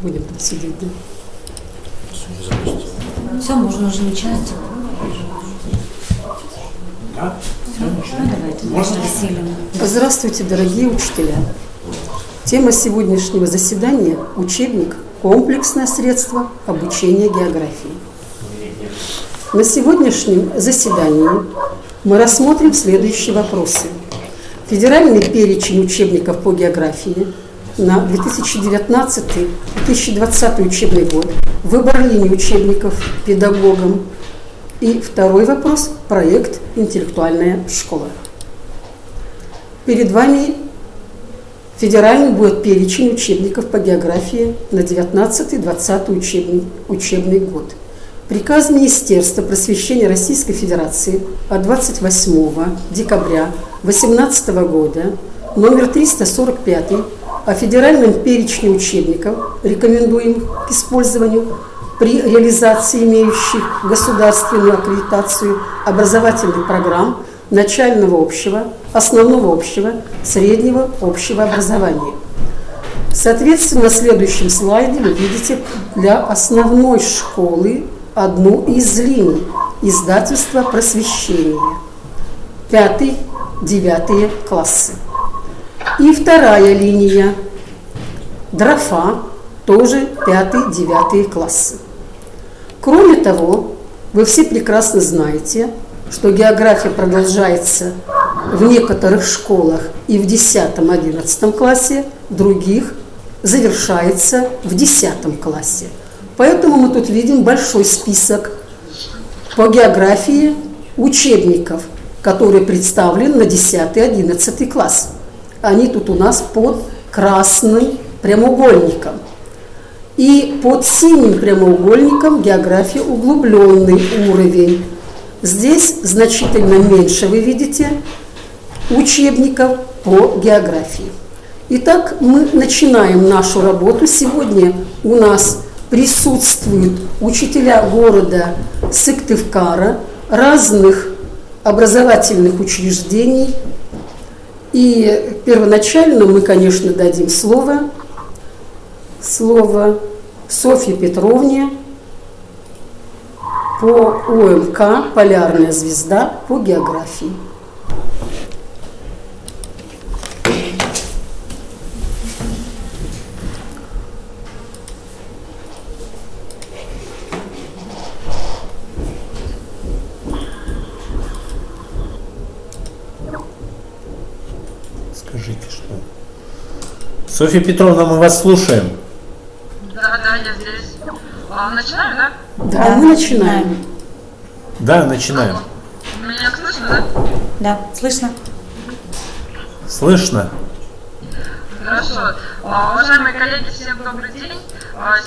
Будем тут сидеть, да? Все, можно уже начинать. Да? Давайте, Васильевна. Здравствуйте, дорогие учителя. Тема сегодняшнего заседания – учебник «Комплексное средство обучения географии». На сегодняшнем заседании мы рассмотрим следующие вопросы. Федеральный перечень учебников по географии на 2019-2020 учебный год, выбор линий учебников педагогам. И второй вопрос – проект «Интеллектуальная школа». Перед вами федеральный будет перечень учебников по географии на 19-20 учебный год. Приказ Министерства просвещения Российской Федерации от 28 декабря 2018 года номер 345 о федеральном перечне учебников, рекомендуемых к использованию при реализации имеющих государственную аккредитацию образовательных программ начального общего, основного общего, среднего общего образования. Соответственно, на следующем слайде вы видите для основной школы одну из линий издательства «Просвещение» 5-9 классы. И вторая линия «Дрофа», тоже 5-9 классы. Кроме того, вы все прекрасно знаете, что география продолжается в некоторых школах и в 10-11 классе, в других завершается в 10 классе. Поэтому мы тут видим большой список по географии учебников, который представлен на 10-11 класс. Они тут у нас под красным прямоугольником. И под синим прямоугольником география углубленный уровень. Здесь значительно меньше, вы видите, учебников по географии. Итак, мы начинаем нашу работу. Сегодня у нас присутствуют учителя города Сыктывкара, разных образовательных учреждений. И первоначально мы, конечно, дадим слово Софье Петровне по УМК «Полярная звезда» по географии. Скажите, что? Софья Петровна, мы вас слушаем. Да, я здесь. Начинаем, да? Да, мы начинаем. Да, начинаем. Меня слышно, да? Да, слышно. Слышно? Хорошо. Уважаемые коллеги, всем добрый день.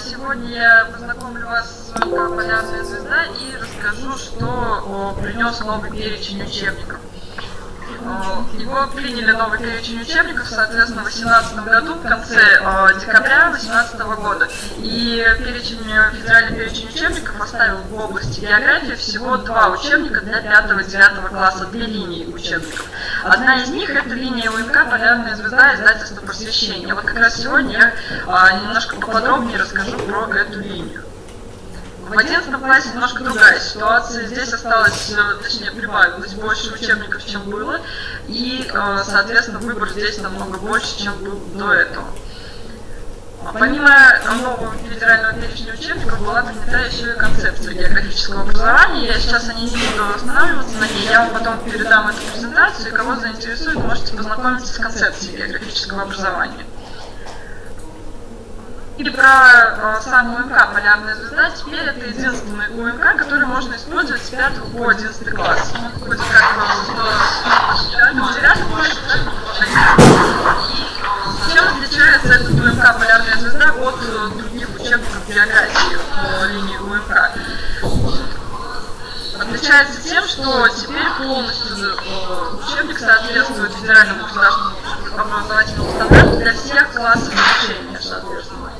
Сегодня я познакомлю вас с УМК «Полярная звезда» и расскажу, что принес новый перечень учебников. Его приняли новый перечень учебников, соответственно, в 2018 году, в конце декабря 2018 года. И федеральный перечень учебников оставил в области географии всего 2 учебника для 5-9 класса, 2 линии учебников. Одна из них – это линия УМК «Полярная звезда» издательства «Просвещение». Вот как раз сегодня я немножко поподробнее расскажу про эту линию. В 11 классе немножко другая ситуация. Здесь осталось, точнее, прибавилось больше учебников, чем было. И, соответственно, выбор здесь намного больше, чем был до этого. Помимо нового федерального перечня учебников была принята еще и концепция географического образования. Я сейчас о ней не буду останавливаться на ней. Я вам потом передам эту презентацию, и кого заинтересует, можете познакомиться с концепцией географического образования. И про сам УМК «Полярная звезда» теперь это единственный УМК, который можно использовать с 5 по 11 класс. Он входит как в 9 классе, так и в 11. Чем отличается этот УМК «Полярная звезда» от других учебников географии по линии УМК? Отличается тем, что теперь полностью учебник соответствует федеральному государственному образовательному стандарту для всех классов обучения, соответственно.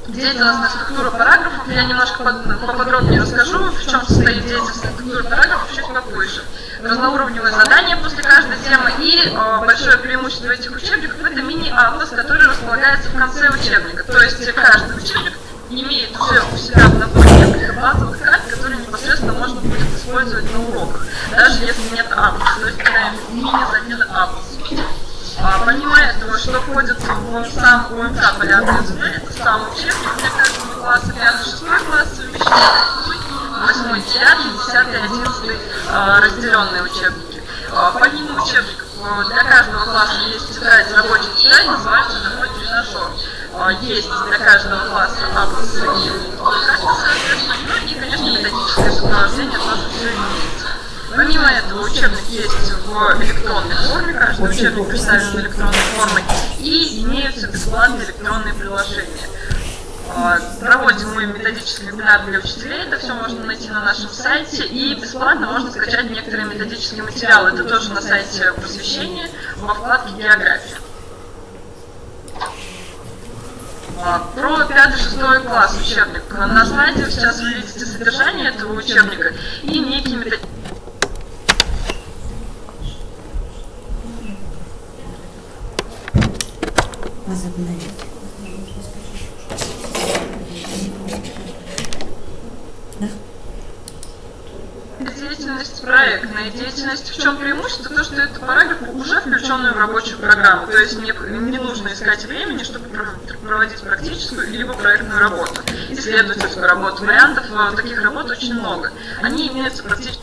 Деятельностная структура параграфов, я немножко поподробнее расскажу, в чем состоит деятельностная структура параграфов чуть попозже. разноуровневые задания после каждой темы. И большое преимущество этих учебников — это мини-атлас, который располагается в конце учебника. То есть каждый учебник имеет уже у себя в наборе несколько базовых карт, которые непосредственно можно будет использовать на уроках, даже если нет атласа. То есть такая мини-замена атласа. Помимо этого, что входит в сам ОМК «Полярное ЗВ», это сам учебник для каждого класса, 5-6 класс совмещение, 8, 9, 10, 11 разделенные учебники. Помимо учебников, для каждого класса есть тетрадь, рабочая тетрадь, называется «Домой тренажер». Есть для каждого класса атласы и карты, соответственно, ну и, конечно, методическое сопровождение тоже все имеется. Помимо этого, учебник есть в электронной форме, каждый учебник представлен электронной формой, и имеются бесплатные электронные приложения. Проводим мы методический вебинар для учителей, это все можно найти на нашем сайте, и бесплатно можно скачать некоторые методические материалы, это тоже на сайте просвещения во вкладке «География». Про 5-6 класс учебник. На слайде сейчас вы видите содержание этого учебника и некие методические. Возобновить. Да? Деятельность проектная деятельность. В чем преимущество? То, что это параграф уже включенный в рабочую программу. То есть не нужно искать времени, чтобы проводить практическую либо проектную работу. Исследовательскую работу. Вариантов таких работ очень много. Они имеются практически.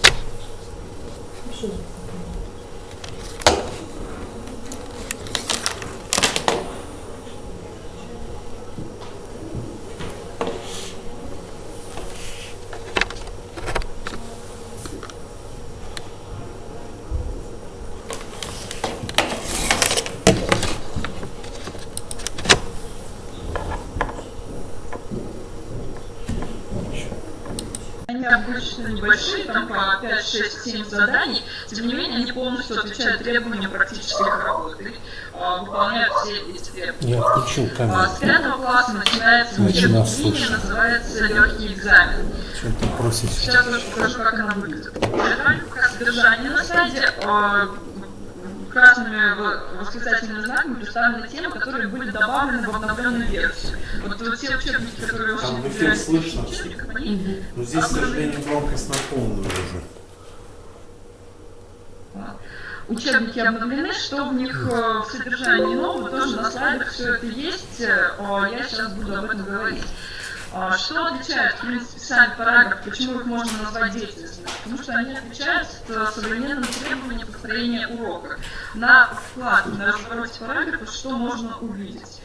Они обычно небольшие, там по 5, 6, 7 заданий, тем не менее они полностью отвечают требованиям практических работ и выполняют все эти требования. Я включил камеру. С 5 класса начинается учебная линия, называется «Легкий экзамен». Что-то просить. Сейчас тоже покажу, как она выглядит. Пока содержание на сайте, красными восклицательными знаками представлены темы, которые были добавлены в обновленную версию. Вот те учебники, которые Там очень эфир слышно. учебников, они Но здесь, к сожалению, громкость на полную уже. учебники обновлены, что в них в содержании нового, тоже на слайдах все это есть, я сейчас буду об этом говорить. Что отличает, в принципе, сами параграфы, почему их можно назвать деятельностью? Потому что они отвечают современным требованиям построения урока. На вкладке, на развороте параграфа, что можно увидеть?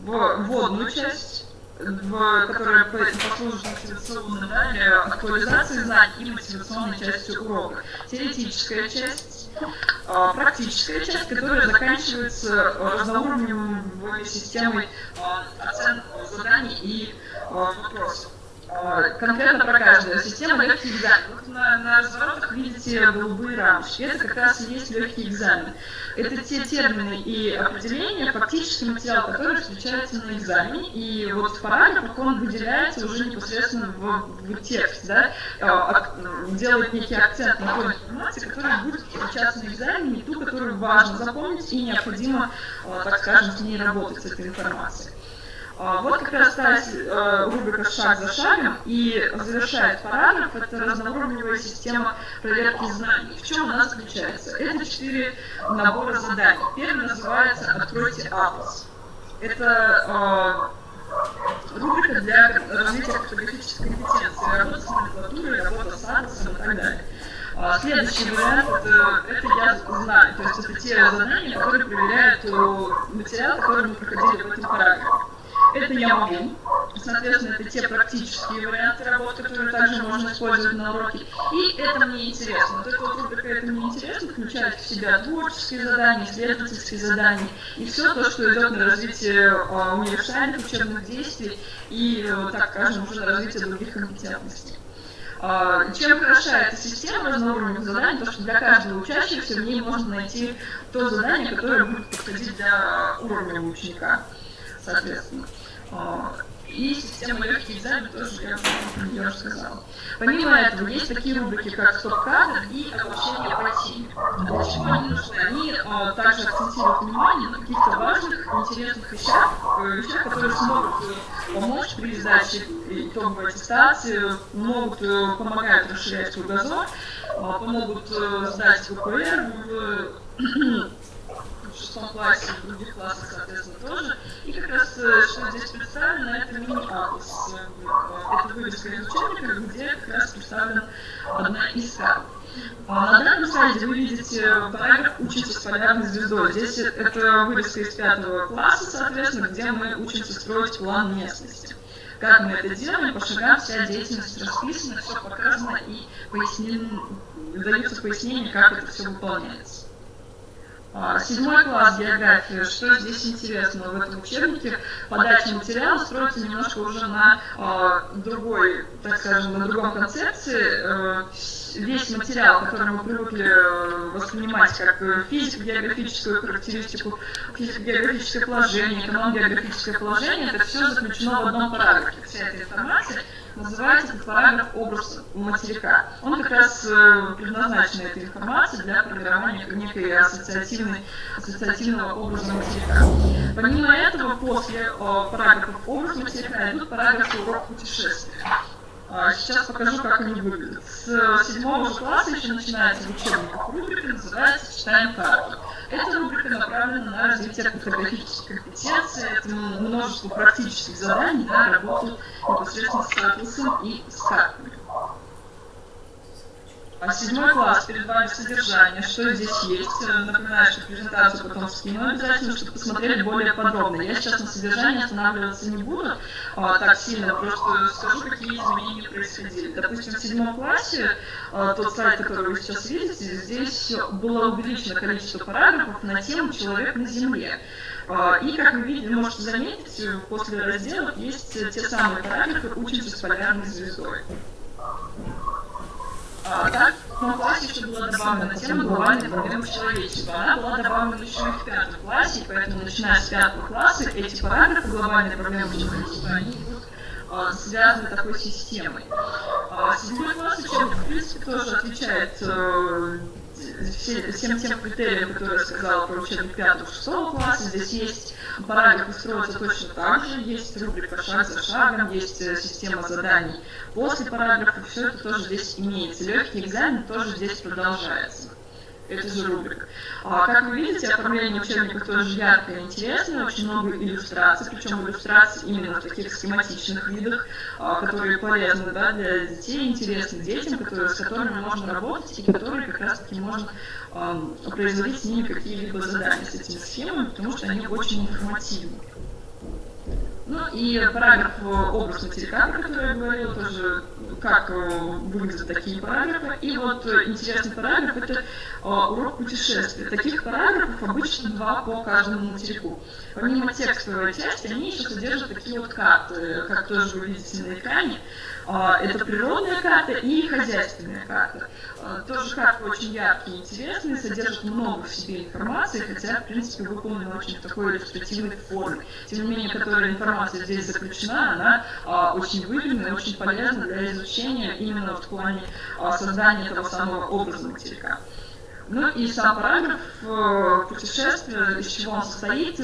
Вводную часть, которая послужит мотивационной, да, или актуализацией знаний и мотивационной частью урока. Теоретическая часть, практическая часть, которая заканчивается разноуровневой системой оценок заданий и вопросов. Конкретно про каждую систему легкий экзамен. Вот на разворотах видите голубые рамочки. Это как раз и есть легкий экзамен. Это те термины и определения, фактический материал, который встречается на экзамене. И вот в параграфах он выделяется уже непосредственно в текст, да, делает некий акцент на той информации, которая будет встречаться на экзамене, и ту, которую важно запомнить и необходимо, так скажем, с ней работать, с этой информацией. Вот как раз та рубрика «Шаг за шагом» и завершает параграф. Это разноуровневая система проверки знаний. В чем она заключается? Это 4 набора заданий. Первый называется «Откройте атлас». Это рубрика для развития картографической компетенции, работа с номенклатурой, работа с атласом и так далее. Следующий вариант – это «Я знаю». То есть это те задания, которые проверяют материал, который мы проходили в этом параграфе. Это «Я могу». Соответственно, это те практические варианты работы, которые также можно использовать на уроке. И это мне интересно. Вот эта вот рубрика «Это мне интересно» включает в себя творческие задания, исследовательские задания и все то, что идет на развитие универсальных учебных действий и, так скажем, уже на развитие других компетентностей. Чем хороша эта система разноуровневых заданий, то что для каждого учащегося в ней можно найти то задание, которое будет подходить для уровня ученика, соответственно. и система легких экзамен тоже я про нее рассказала. Помимо этого, есть такие рубрики, как стоп-кадр и обучение по теме. Для чего они нужны? Они также акцентируют внимание на каких-то важных, интересных вещах, которые смогут помочь при сдаче итоговой аттестации, могут помогать расширять кругозор, помогут сдать ВПР в 6 классе, в других классах, соответственно, тоже. И как раз, что здесь представлено, это мини-атлас. Это вывеска из учебника, где как раз представлена одна из карт. На данном слайде вы видите параграф «Учитесь полярной звездой». Здесь это вывеска из 5 класса, соответственно, где мы учимся строить план местности. Как мы это делаем, по шагам вся деятельность расписана, все показано и даются пояснения, как это все выполняется. 7 класс география. Что здесь интересного в этом учебнике? Подача материала строится немножко уже на другой, так скажем, на другом концепции. Весь материал, который мы привыкли воспринимать как физико-географическую характеристику, физико-географическое положение, эконом-географическое положение, это все заключено в одном параграфе. Вся эта информация называется этот параграф «Образ материка». Он как раз предназначен, эта информация, для формирования некой ассоциативного образа материка. Помимо этого, после параграфов «Образ материка» идут параграфы «Урок путешествия». Сейчас покажу, как они выглядят. С 7 класса еще начинается в учебниках рубрика, называется «Читаем карту». Эта рубрика направлена на развитие картографической компетенции, это множество практических заданий на работу непосредственно с атласом и с картами. 7 класс, перед вами содержание, что здесь есть. Напоминаю, что презентацию потом скину обязательно, чтобы посмотрели более подробно. Я сейчас на содержании останавливаться не буду так сильно, просто скажу, какие изменения происходили. Допустим, в 7 классе, тот слайд, который вы сейчас видите, здесь было увеличено количество параграфов на тему «Человек на Земле». И, как вы видите, можете заметить, после разделов есть те самые параграфы «Учимся с полярной звездой». Так, в 7 классе еще была добавлена тема глобальной проблемы человечества. Она была добавлена еще и в 5 классе, поэтому, начиная с 5 класса, эти параграфы глобальной проблемы человечества, они будут связаны такой системой. 7 класс учебник, в принципе, тоже отвечает всем тем критериям, которые я сказала про учебник 5-6 класса. Здесь есть параграфы, строятся точно так же, есть рубрика «Шаг за шагом», есть система заданий после параграфа, все это тоже здесь имеется. Легкий экзамен тоже здесь продолжается. Это же рубрика. Как вы видите, оформление учебника тоже яркое и интересное, очень много иллюстраций, причем иллюстрации именно в таких схематичных видах, которые полезны, да, для детей, интересны детям, с которыми можно работать и которые как раз-таки можно производить с ними какие-либо задания с этими схемами, потому что они очень информативны. Ну и параграф «Образ материка», про который я говорила, тоже как выглядят такие параграфы. И вот интересный параграф – это урок путешествия. Таких параграфов обычно 2 по каждому материку. Помимо текстовой части, они еще содержат такие вот карты, как тоже вы видите на экране. Это природная карта и хозяйственная карта. Тоже карты очень яркие и интересные, содержат много в себе информации, хотя, в принципе, выполнена очень в такой иллюстративной форме. Тем не менее, которая информация здесь заключена, она очень выгодна и очень полезна для изучения именно в плане создания этого самого образа материка. Ну и сам параграф путешествия, из чего он состоит,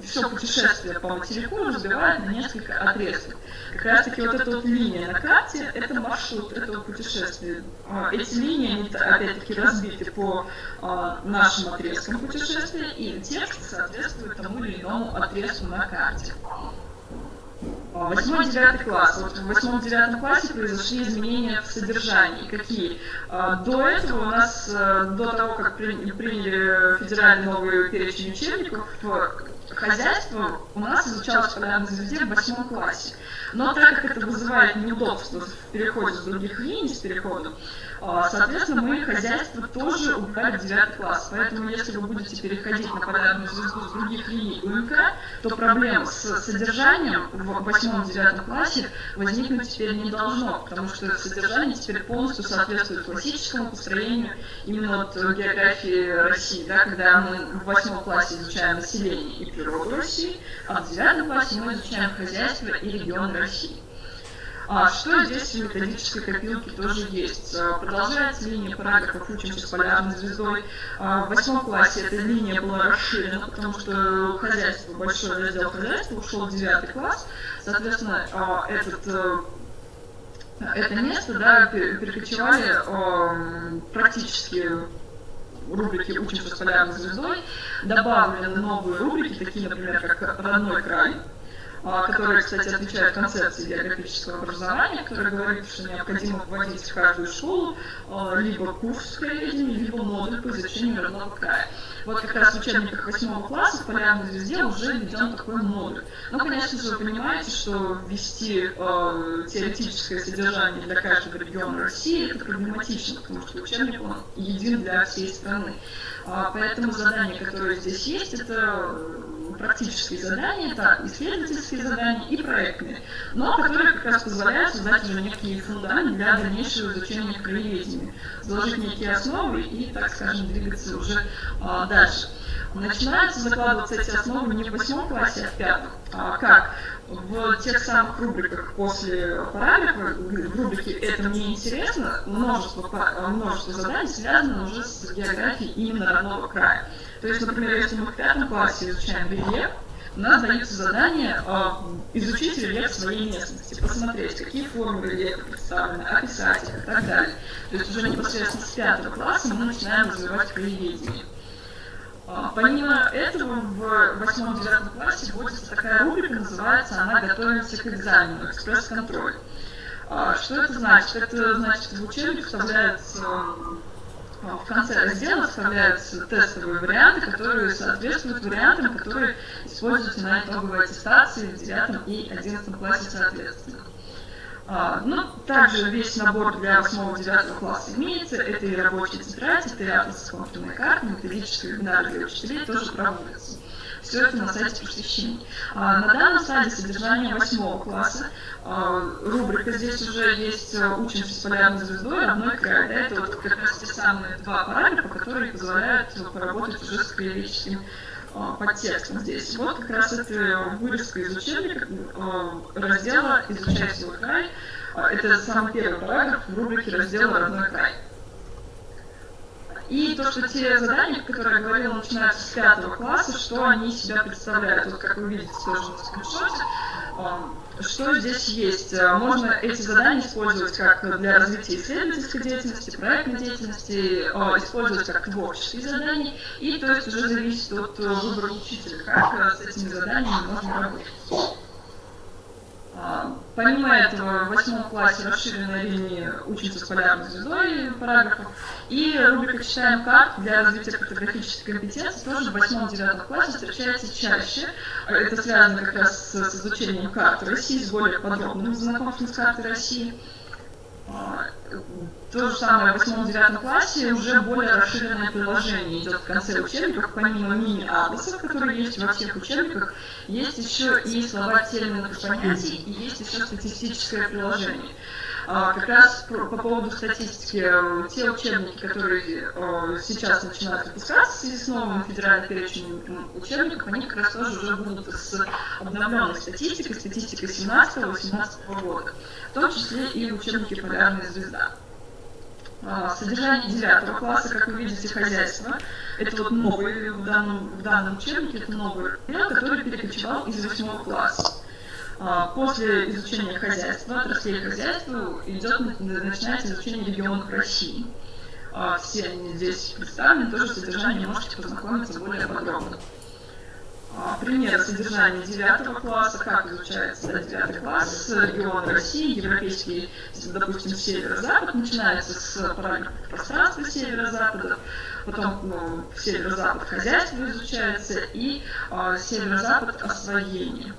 все путешествие по материку разбивает на несколько отрезков. Как раз таки вот эта вот линия на карте, это маршрут этого путешествия. Эти линии, они опять-таки разбиты по нашим отрезкам путешествия, и текст соответствует тому или иному отрезку на карте. 8-9 класс. Вот в 8-9 классе произошли изменения в содержании. Какие? До этого у нас, до того, как приняли федеральный новый перечень учебников, хозяйство у нас изучалось в полярной звезде в 8 классе. Но так как это вызывает неудобства в переходе с других линий, с переходом, соответственно, мы хозяйство тоже убрали в 9 класс. Поэтому, если вы будете переходить на полярную звезду с других линий УМК, то проблем с содержанием в 8-9 классе возникнуть теперь не должно, потому что содержание теперь полностью соответствует классическому построению именно от географии России, да, когда мы в 8 классе изучаем население и природу. природу России, а в 9 классе мы изучаем хозяйство и регионы России. Что здесь в методической копилке тоже есть? Продолжается линия параграфов «Учимся с полярной звездой». В 8 классе эта линия была расширена, потому что хозяйство, большой раздел хозяйства ушел в 9 класс. Соответственно, это место, да, перекочевали практически рубрики «Учимся с полярной звездой», добавлены новые рубрики, такие, например, как «Родной край», которые, кстати, отвечают концепции географического образования, которая говорит, что необходимо вводить в каждую школу либо курс краеведения, либо модуль по изучению родного края. Вот как раз в учебниках 8 класса в полярной звезде уже введен такой модуль. Но, конечно же, вы понимаете, что ввести теоретическое содержание для каждого региона России это проблематично, потому что учебник он един для всей страны. Поэтому задания, которые здесь есть, это практические задания, это исследовательские задания и проектные, но которые как раз позволяют создать уже некий фундамент для дальнейшего изучения краеведения, заложить некие основы и, так скажем, двигаться уже дальше. Начинаются закладываться эти основы не в 8 классе, а в 5. Как? В тех самых рубриках после параграфа, в рубрике «Это мне интересно», множество заданий связано уже с географией именно родного края. То есть, например, если мы в 5 классе изучаем рельеф, у нас даются задания изучить рельеф своей местности, посмотреть, какие формы рельефа представлены, описать их и так далее. То есть уже непосредственно с 5 класса мы начинаем развивать краеведение. Помимо этого, в 8-9 классе вводится такая рубрика, называется она «Готовимся к экзамену», экспресс-контроль. Что это значит? Это значит, в учебник вставляется, в конце раздела вставляются тестовые варианты, которые соответствуют вариантам, которые используются на итоговой аттестации в 9 и 11 классе соответственно. Также весь набор для 8-9 класса имеется, это и рабочая тетрадь, это и атлас с компьютерной картой, методические вебинары для учителей тоже проводятся. Все это на сайте просвещения. На данном слайде содержание 8 класса. Рубрика здесь уже есть «Учимся с полярной звездой», «Родной край». Да, это вот как раз те самые 2 параграфа, которые позволяют поработать уже с краеведческим подтекстом здесь. Вот как раз это вырезка из учебника раздела «Изучай свой край». Это самый первый параграф в рубрике раздела «Родной край». И то, что те задания, которые я говорила, начинаются с 5 класса, что они из себя представляют. Вот как вы видите тоже на скриншоте, что здесь есть. Можно эти задания использовать как для развития исследовательской деятельности, проектной деятельности, использовать как творческие задания, и то есть уже зависит от выбора учителя, как с этими заданиями можно работать. Помимо этого, в 8 классе расширенная линия «Учимся с полярной звездой» параграфов, и рубрика «Читаем карты» для развития картографической компетенции тоже в 8-9 классе встречается чаще. Это связано как раз с изучением карты России, с более подробным знакомством с картой России. То же самое в 8-9 классе уже более расширенное приложение идет в конце учебников, помимо мини-атласов, которые есть во всех учебниках, есть еще и слова терминов и понятий, и есть еще статистическое приложение. Как раз по поводу статистики, те учебники, которые сейчас начинают выпускаться в связи с новым федеральным перечнем учебников, они как раз тоже уже будут с обновленной статистикой 17-18 года, в том числе и в учебнике «Полярная звезда». Содержание 9 класса, как вы видите, хозяйство. Это вот новый в данном учебнике, это новый раздел, который перекочевал из 8 класса. После изучения хозяйства, отраслей хозяйства, начинается изучение регионов России. Все они здесь представлены, тоже содержание можете познакомиться более подробно. Пример содержания 9 класса, как изучается 9 класс, регион России, европейский, допустим, северо-запад, начинается с параграфа пространства северо-запада, потом северо-запад хозяйство изучается и северо-запад освоение.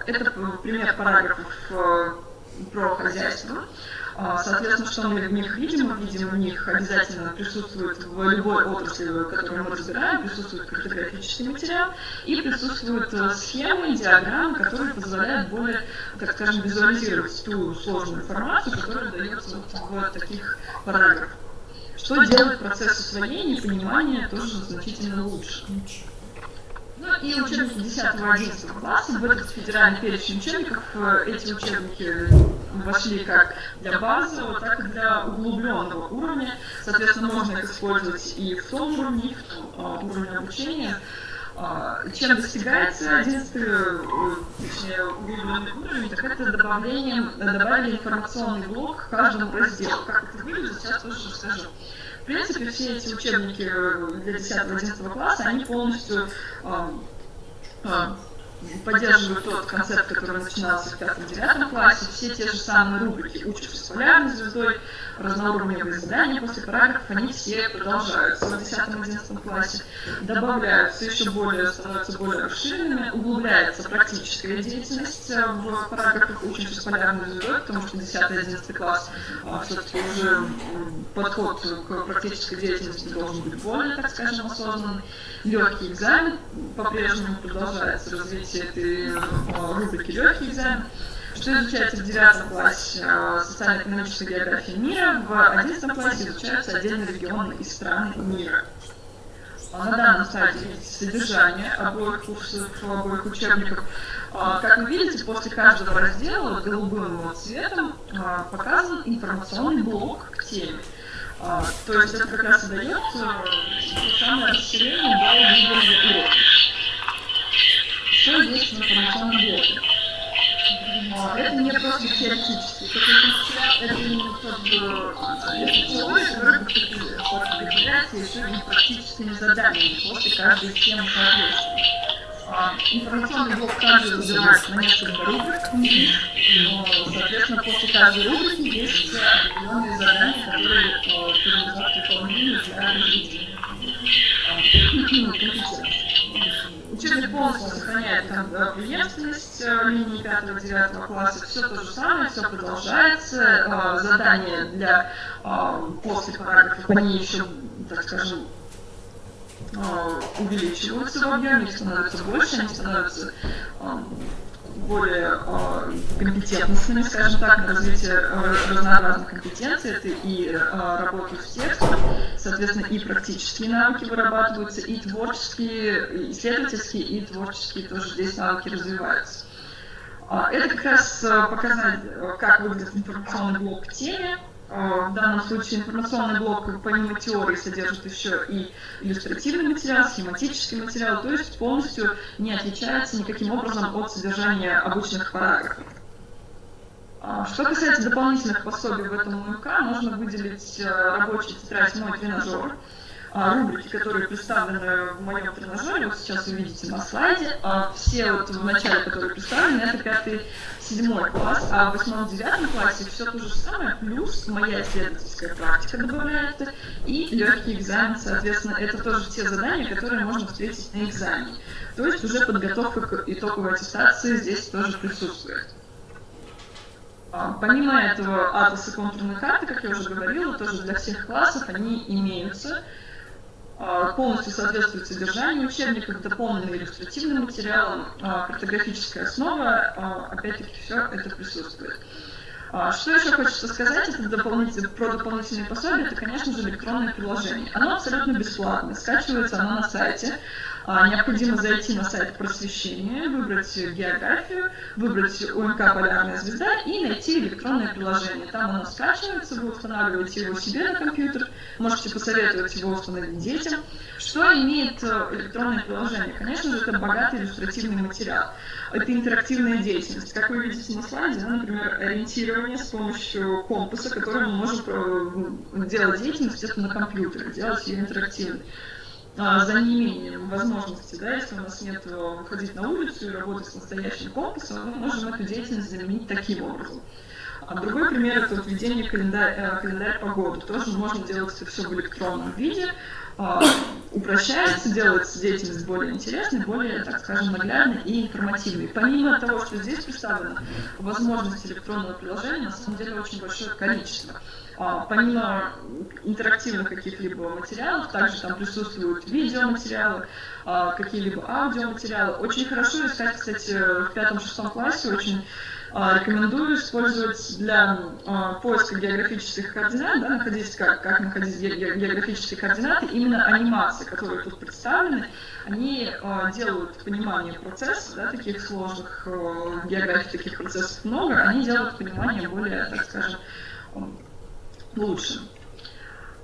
Это пример параграфов про хозяйство. Соответственно, что мы в них видим? Мы видим в них обязательно присутствует в любой отрасли, которую мы разбираем, присутствует картографический материал и присутствуют схемы, диаграммы, которые позволяют более, так скажем, визуализировать ту сложную информацию, которая дается в таких параграфах. Что делает процесс усвоения и понимания тоже значительно лучше. Ну и учебники 10-11 класса. В этот федеральный перечень учебников эти учебники вошли как для базового, так и для углубленного уровня. Соответственно, можно их использовать и в том уровне, и в том уровне обучения. Чем достигается 11-й, точнее, углубленный уровень, так это добавили информационный блок к каждому разделу. Как это выглядит, сейчас тоже расскажу. В принципе, все эти учебники для 10-11 класса, они полностью поддерживают тот концепт, который начинался в 5-9 классе, все те же самые рубрики «Учишься с полярной звездой», разноуровневые задания после параграфов, они все продолжаются в 10-11 классе, добавляются еще более, становятся более расширенными, углубляется практическая деятельность в параграфах «Учишься с полярной звездой», потому что 10-11 класс все-таки уже подход к практической деятельности должен быть более, так скажем, осознанный. Легкий экзамен по-прежнему продолжается развитие этой рубрики «Легкий экзамен». Что изучается в 9 классе? Социально-экономическая география мира. В 11 классе изучаются отдельные регионы и страны мира. На данном слайде видите содержание обоих курсов, обоих учебников. Как вы видите, после каждого раздела голубым цветом показан информационный блок к теме. То есть это как раз и дает самое расширение до выбора урока. Что есть в информационном блоке? Это не просто теоретический, это именно тот теория, которая подкрепляется еще и практическими заданиями после каждой темы соответствия. Информационный блок также разбивается на несколько рубрик, соответственно, после каждой рубрики есть определенные задания, которые подлежат выполнению для развития компетенций. Учебник полностью сохраняет преемственность линии 5-9 класса, все то же самое, все продолжается, задания для после параграфов, они еще, так скажем, увеличиваются в объеме, их становится больше, они становятся более компетентными, скажем так, на развитие разнообразных компетенций. Это и работа с текстом, соответственно, и практические навыки вырабатываются, и творческие, и исследовательские, и творческие тоже здесь навыки развиваются. Это как раз показать, как выглядит информационный блок к теме. В данном случае информационный блок помимо теории содержит еще и иллюстративный материал, схематический материал, то есть полностью не отличается никаким образом от содержания обычных параграфов. Что касается дополнительных пособий в этом УМК, можно выделить рабочий тетрадь «Мой тренажер», рубрики, которые представлены в моем тренажере, вот сейчас вы видите на слайде. Все вот в начале, которые представлены, это 5-7 класс, а в 8-9 классе все то же самое, плюс моя исследовательская практика добавляется и легкий экзамен, соответственно, это тоже те задания, которые можно встретить на экзамене. То есть уже подготовка к итоговой аттестации здесь тоже присутствует. Помимо этого, атласы и контурные карты, как я уже говорила, тоже для всех классов они имеются. Полностью соответствует содержанию учебников, дополненным иллюстративным материалом, картографическая основа, опять-таки все это присутствует. Что еще хочется сказать, это про дополнительные пособия, это, конечно же, электронное приложение. Оно абсолютно бесплатное, скачивается оно на сайте. Необходимо зайти на сайт просвещения, выбрать географию, выбрать УМК «Полярная звезда» и найти электронное приложение. Там оно скачивается, вы устанавливаете его себе на компьютер, можете посоветовать его установить детям. Что имеет электронное приложение? Конечно же, это богатый иллюстративный материал. Это интерактивная деятельность. Как вы видите на слайде, например, ориентирование с помощью компаса, которым мы можем делать деятельность это на компьютере, делать ее интерактивной. За неимением возможности, да, если у нас нет выходить на улицу и работать с настоящим компасом, мы можем эту деятельность заменить таким образом. Другой пример – это введение календаря погоды. Тоже можно делать это все в электронном виде. Упрощается, делается деятельность более интересной, более, так скажем, наглядной и информативной. Помимо того, что здесь представлено, возможности электронного приложения на самом деле очень большое количество. помимо интерактивных каких-либо материалов, также там присутствуют видеоматериалы, какие-либо аудиоматериалы. Очень хорошо искать, кстати, в 5-6 классе, очень рекомендую использовать для поиска географических координат, да, находить, как находить географические координаты, именно анимации, которые тут представлены, они делают понимание процессов, да, таких сложных, в географии таких процессов много, они делают понимание более, так скажем, лучше.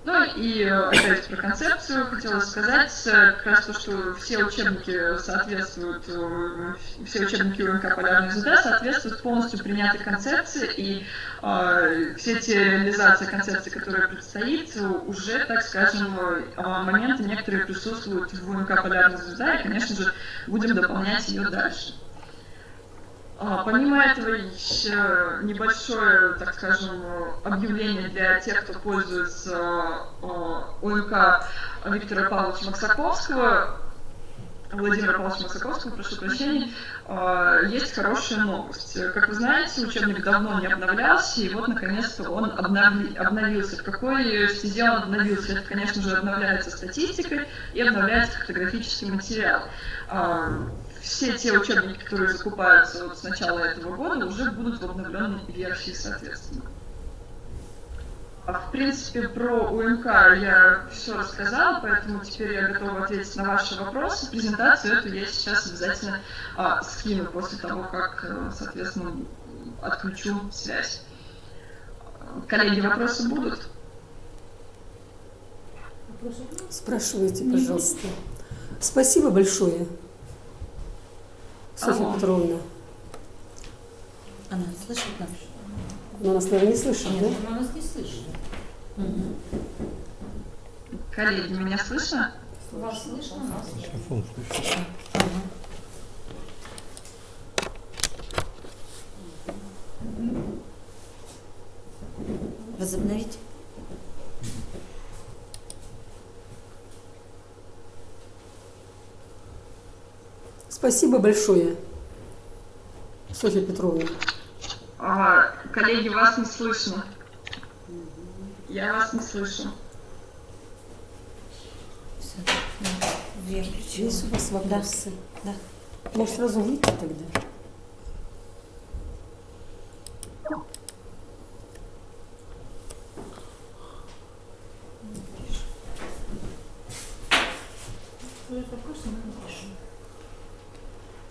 Ну и опять про концепцию хотела сказать, как раз то, что все учебники соответствуют, все учебники УМК «Полярная звезда» соответствуют полностью принятой концепции, и все те реализации концепции, которые предстоит, уже, так скажем, моменты некоторые присутствуют в УМК «Полярная звезда», и, конечно же, будем дополнять ее дальше. Помимо этого, еще небольшое, так скажем, объявление для тех, кто пользуется УМК Виктора Павловича Максаковского, Владимира Павловича Максаковского, прошу прощения, есть хорошая новость. Как вы знаете, учебник давно не обновлялся, и вот, наконец-то, он обновился. В какой стезе он обновился? Это, конечно же, обновляется статистикой и обновляется картографический материал. Все те учебники, которые закупаются вот с начала этого года, уже будут в обновленной версии, соответственно. В принципе, про УМК я все рассказала, поэтому теперь я готова ответить на ваши вопросы. Презентацию эту я сейчас обязательно скину после того, как, соответственно, отключу связь. Коллеги, вопросы будут? Спрашивайте, пожалуйста. Спасибо большое, Софья Петровна. Она слышит нас? Она нас, наверное, не слышит, Нет, да? она нас не слышит. Коллеги, меня слышно? Вас слышно, нас нет. Микрофон включен. Возобновить? Спасибо большое, Софья Петровна. Коллеги, вас не слышно. Я вас не слышу. Все, вверх. Есть у вас вопросы? Да. Может, сразу выйти тогда?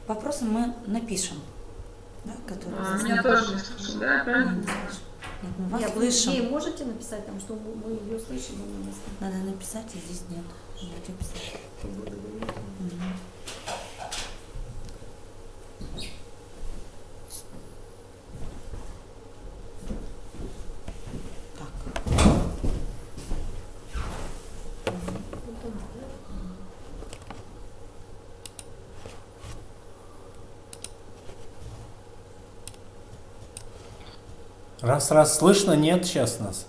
Вопросы мы напишем. Да, которые Меня тоже не слышно, да? Правильно? Нет, мы вас слышим. Ей можете написать, там, что мы ее слышим? Надо написать, а здесь нет. Можете писать. Мгм. Так. Раз, слышно? Нет сейчас нас.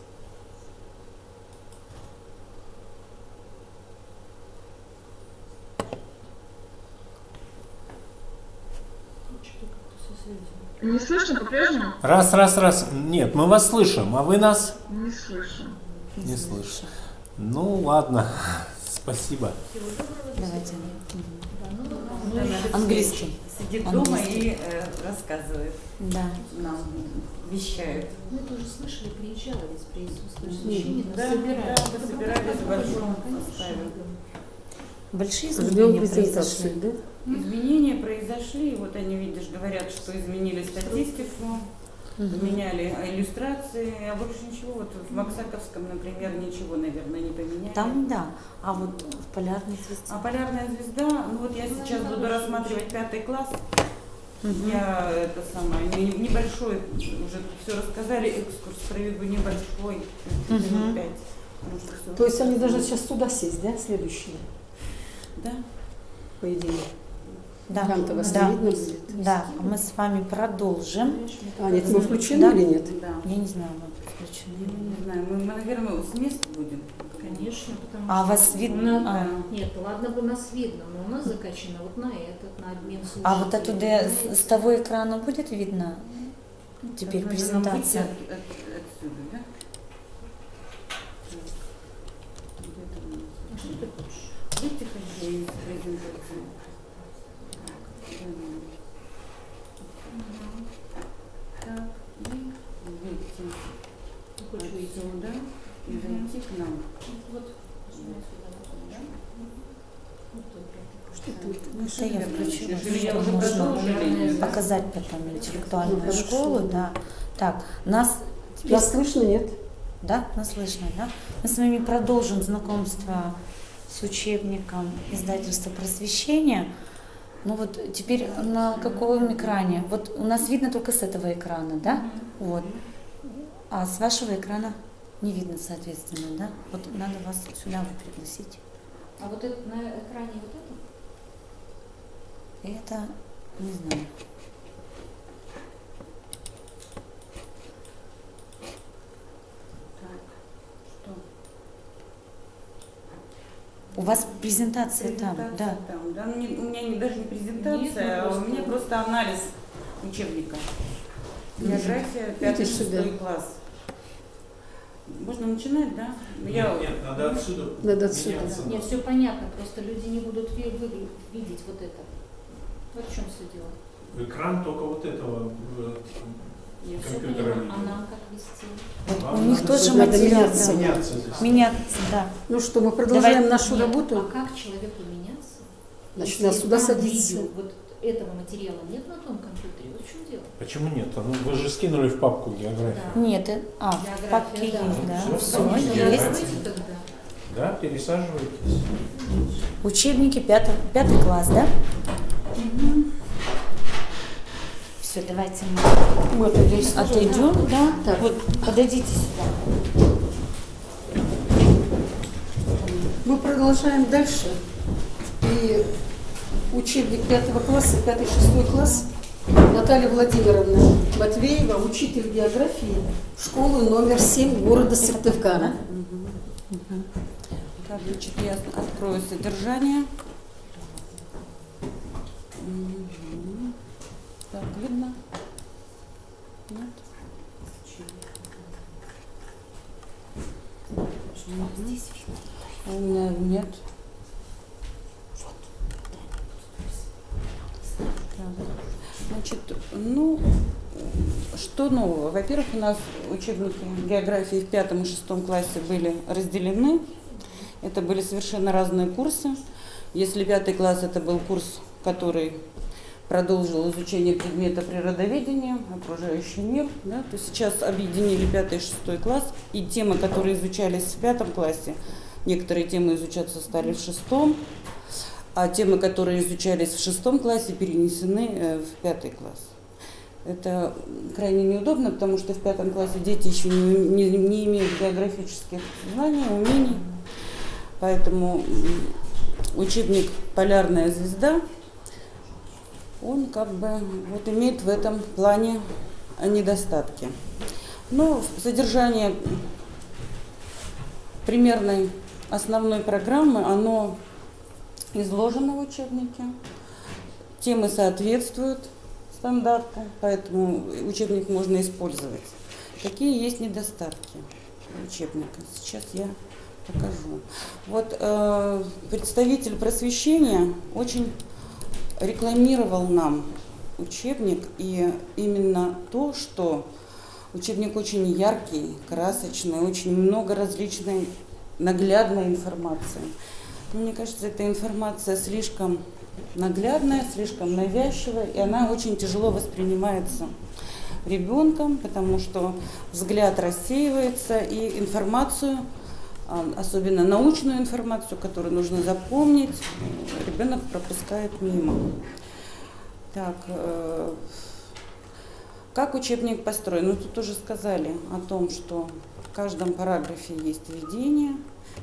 Не слышно по-прежнему? Раз. Нет, мы вас слышим, а вы нас Не слышу. не слышите. Ну ладно, спасибо. Давайте. Английский. Английский. Сидит дома Английский. и рассказывает Да. нам, вещает. Мы тоже слышали, приезжала ведь присутствующие священник, нас Да, собирали. да, мы собирались в большом составе. Большие Ждем изменения презентации, произошли. да? Изменения произошли, вот они, видишь, говорят, что изменили статистику, поменяли иллюстрации, а больше ничего. Вот в Максаковском, например, ничего, наверное, не поменяли. Там да. А вот в полярной звезде. А полярная звезда, ну вот я сейчас буду рассматривать 5 класс. Я это самое, небольшой, уже все рассказали, экскурс проведу небольшой, минут 5. потому что всё. То есть они должны сейчас туда сесть, да, следующие, Да. по идее? Да. Там-то вас Да. не видно будет. Да, мы с вами продолжим. А, нет, мы включены Да. или нет? Да. Я не знаю, мы подключены. Не знаю, мы, наверное, с места будем. Конечно, потому А что... вас видно? Ну, А. Нет, ладно бы нас видно, но у нас закачано вот на этот, на обмен слушателей. А вот оттуда с того экрана будет видно теперь Наверное, нам выйти презентация? отсюда, да? Это я включила, Или я что уже можно продолжила? показать потом интеллектуальную школу, да. Так, нас теперь... Нас слышно, нет? Да, нас слышно, да? Мы с вами продолжим знакомство с учебником издательства «Просвещение». Ну вот теперь на каком экране? Вот у нас видно только с этого экрана, да? Вот. А с вашего экрана не видно, соответственно, да? Вот надо вас сюда вот пригласить. А вот это, на экране вот это? Это, не знаю. У вас презентация там, да. Там, да. Ну, у меня даже не презентация, а у меня просто анализ учебника. География, 5-6 класс. Можно начинать, да? Нет, надо отсюда. Надо отсюда. меняться. Нет, все понятно, просто люди не будут видеть вот это. Вот в чем все дело. Экран только вот этого Я все компьютера поняла. видео. А нам как вести? Вот Вам у них надо тоже надо материал. меняться. Да. Меняться здесь. Меняться, да. Ну что, мы продолжаем Давай. нашу Нет, работу. А как человеку меняться? Значит, Если нас сюда там садиться. видео, вот этого материала нет на том компьютере? Вот в чем дело? Почему нет? Ну, вы же скинули в папку географию. Да. Нет, в География, папке да. есть, да. Всё, Все, конечно, есть. география. Давайте тогда. Да, пересаживайтесь. Учебники пятый класс, да? Все, давайте мы отойдем, да? Так. Вот, подойдите сюда. Мы продолжаем дальше. И учебник 5 класса, 5-6 класс, Наталья Владимировна Матвеева, учитель географии школы номер 7 города Сыктывкара. Так, значит, я открою содержание. Так, видно? Нет? Здесь видно. У меня нет. Так, значит, ну, что нового? Во-первых, у нас учебники географии в 5 и 6 классе были разделены. Это были совершенно разные курсы. Если 5 класс это был курс, который продолжил изучение предмета природоведения, окружающий мир, да, то сейчас объединили 5 и 6 класс, и темы, которые изучались в 5 классе, некоторые темы изучаться стали в 6, а темы, которые изучались в 6 классе, перенесены в 5 класс. Это крайне неудобно, потому что в 5 классе дети еще не имеют географических знаний, умений, поэтому учебник «Полярная звезда», он как бы вот имеет в этом плане недостатки. Но содержание примерной основной программы, оно изложено в учебнике. Темы соответствуют стандарту, поэтому учебник можно использовать. Какие есть недостатки учебника? Сейчас я покажу. Вот представитель просвещения очень рекламировал нам учебник, и именно то, что учебник очень яркий, красочный, очень много различной наглядной информации. Но мне кажется, эта информация слишком наглядная, слишком навязчивая, и она очень тяжело воспринимается ребенком, потому что взгляд рассеивается, и информацию, особенно научную информацию, которую нужно запомнить, ребенок пропускает мимо. Так, как учебник построен? Ну, тут уже сказали о том, что в каждом параграфе есть введение,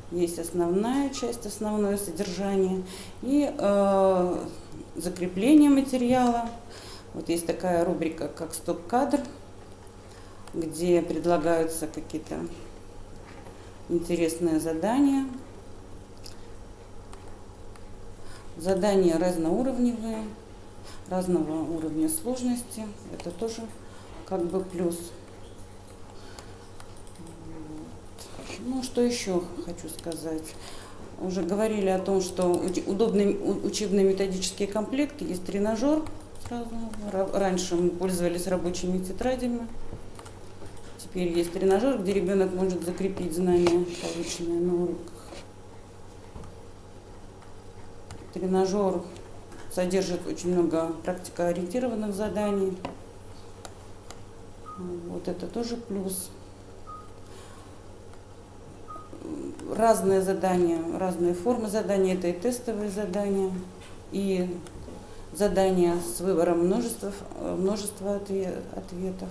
есть основная часть, основное содержание и закрепление материала. Вот есть такая рубрика, как «Стоп-кадр», где предлагаются какие-то интересные задания. Задания разноуровневые, разного уровня сложности. Это тоже как бы плюс. Ну, что еще хочу сказать. Уже говорили о том, что удобный учебный методический комплект. Есть тренажер. Сразу. Раньше мы пользовались рабочими тетрадями. Теперь есть тренажер, где ребенок может закрепить знания, полученные на уроках. Тренажер содержит очень много практикоориентированных заданий. Вот это тоже плюс. Разные задания, разные формы заданий. Это и тестовые задания, и задания с выбором множества ответов.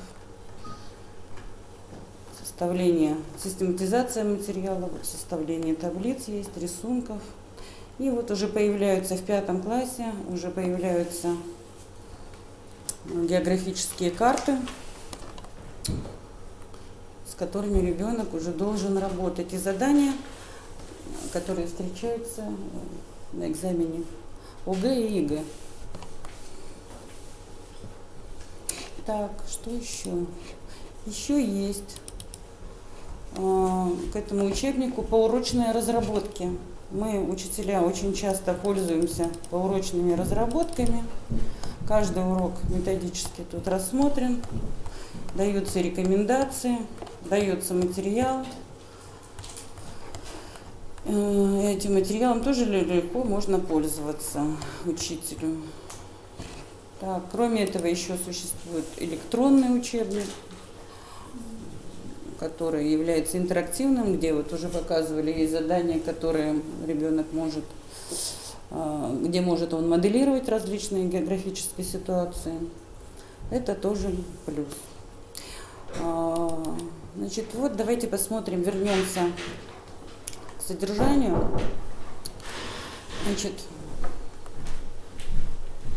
Составление, систематизация материала, составление таблиц есть, рисунков. И вот уже появляются в 5 классе, уже появляются географические карты, с которыми ребенок уже должен работать. И задания, которые встречаются на экзамене ОГЭ и ЕГЭ. Так, что еще? Еще есть к этому учебнику поурочные разработки. Мы, учителя, очень часто пользуемся поурочными разработками. Каждый урок методически тут рассмотрен. Даются рекомендации, дается материал. Этим материалом тоже легко можно пользоваться учителю. Так, кроме этого еще существует электронный учебник, который является интерактивным, где вот уже показывали, есть задания, которые ребенок может, где может он моделировать различные географические ситуации. Это тоже плюс. Значит, вот давайте посмотрим, вернемся к содержанию. Значит,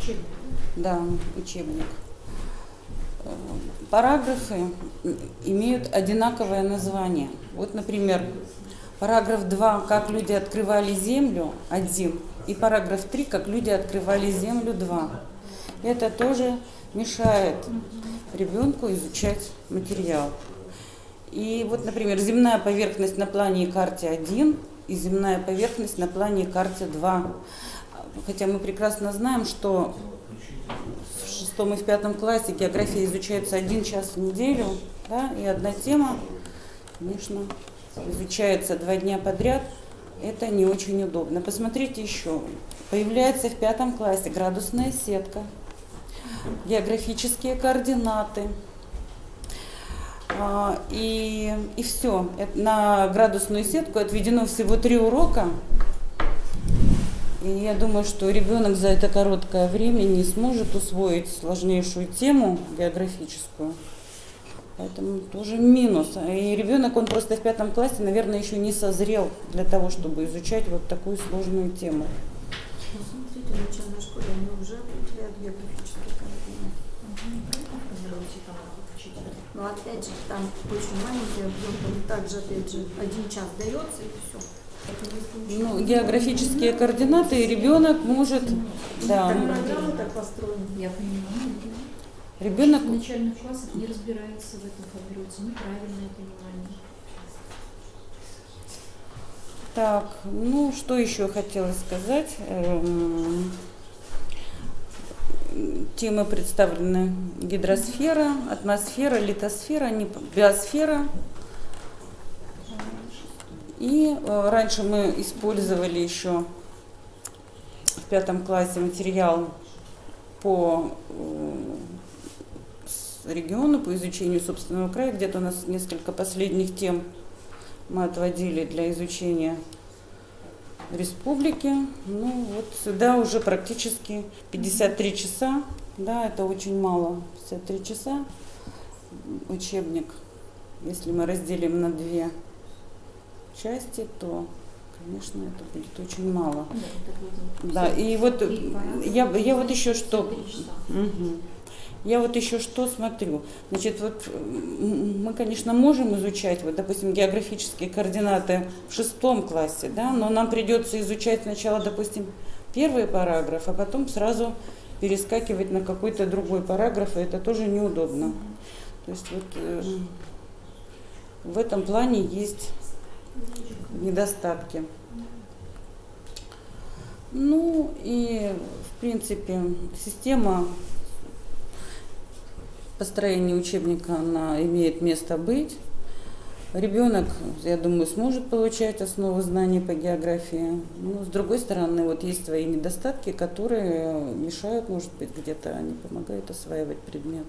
Учебник. да, учебник. Параграфы имеют одинаковое название. Вот, например, параграф 2 «Как люди открывали землю» 1 и параграф 3 «Как люди открывали землю» 2. Это тоже мешает ребенку изучать материал. И вот, например, земная поверхность на плане и карте 1 и земная поверхность на плане и карте 2. Хотя мы прекрасно знаем, что в 6 и в 5 классе география изучается 1 час в неделю, да, и одна тема, конечно, изучается 2 дня подряд. Это не очень удобно. Посмотрите еще. Появляется в 5 классе градусная сетка, географические координаты. И все. На градусную сетку отведено всего 3 урока. И я думаю, что ребенок за это короткое время не сможет усвоить сложнейшую тему географическую. Поэтому тоже минус. И ребенок, он просто в 5 классе, наверное, еще не созрел для того, чтобы изучать вот такую сложную тему. Ну, смотрите, в начальной школе они уже определяют географические координаты. Но опять же, там очень маленький объем, там также, опять же, 1 час дается и все. Ну, географические координаты ребенок может, да. Программы так построены. Я понимаю. Ребенок, В начальных классах не разбирается в этом, формируется неправильное понимание. так, ну, что еще хотела сказать. Темы представлены: гидросфера, атмосфера, литосфера, биосфера. И раньше мы использовали еще в 5 классе материал по региону, по изучению собственного края. Где-то у нас несколько последних тем мы отводили для изучения республики. Ну вот сюда уже практически 53 часа. Да, это очень мало. 53 часа учебник. Если мы разделим на 2 части, то, конечно, это будет очень мало. Да, и вот я вот еще что. Я вот еще что смотрю. Значит, вот мы, конечно, можем изучать, вот, допустим, географические координаты в 6 классе, да, но нам придется изучать сначала, допустим, 1 параграф, а потом сразу перескакивать на какой-то другой параграф, и это тоже неудобно. То есть вот в этом плане есть недостатки. Ну и, в принципе, система построения учебника, она имеет место быть. Ребенок, я думаю, сможет получать основы знаний по географии. Но с другой стороны, вот есть свои недостатки, которые мешают, может быть, где-то не помогают осваивать предмет.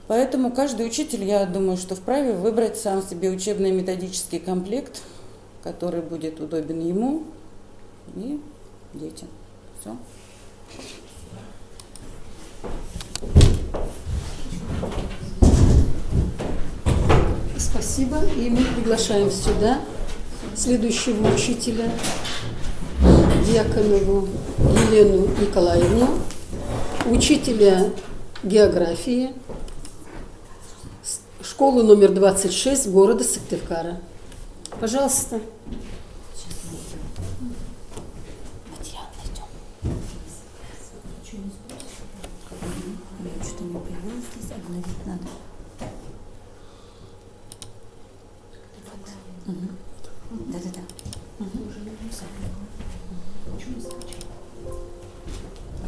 Поэтому каждый учитель, я думаю, что вправе выбрать сам себе учебный методический комплект, который будет удобен ему и детям. Все. Спасибо. И мы приглашаем сюда следующего учителя, Дьяконову Елену Николаевну, учителя географии школы номер 26 города Сыктывкара. Пожалуйста. Что не появилось здесь, обновить надо. Да-да-да.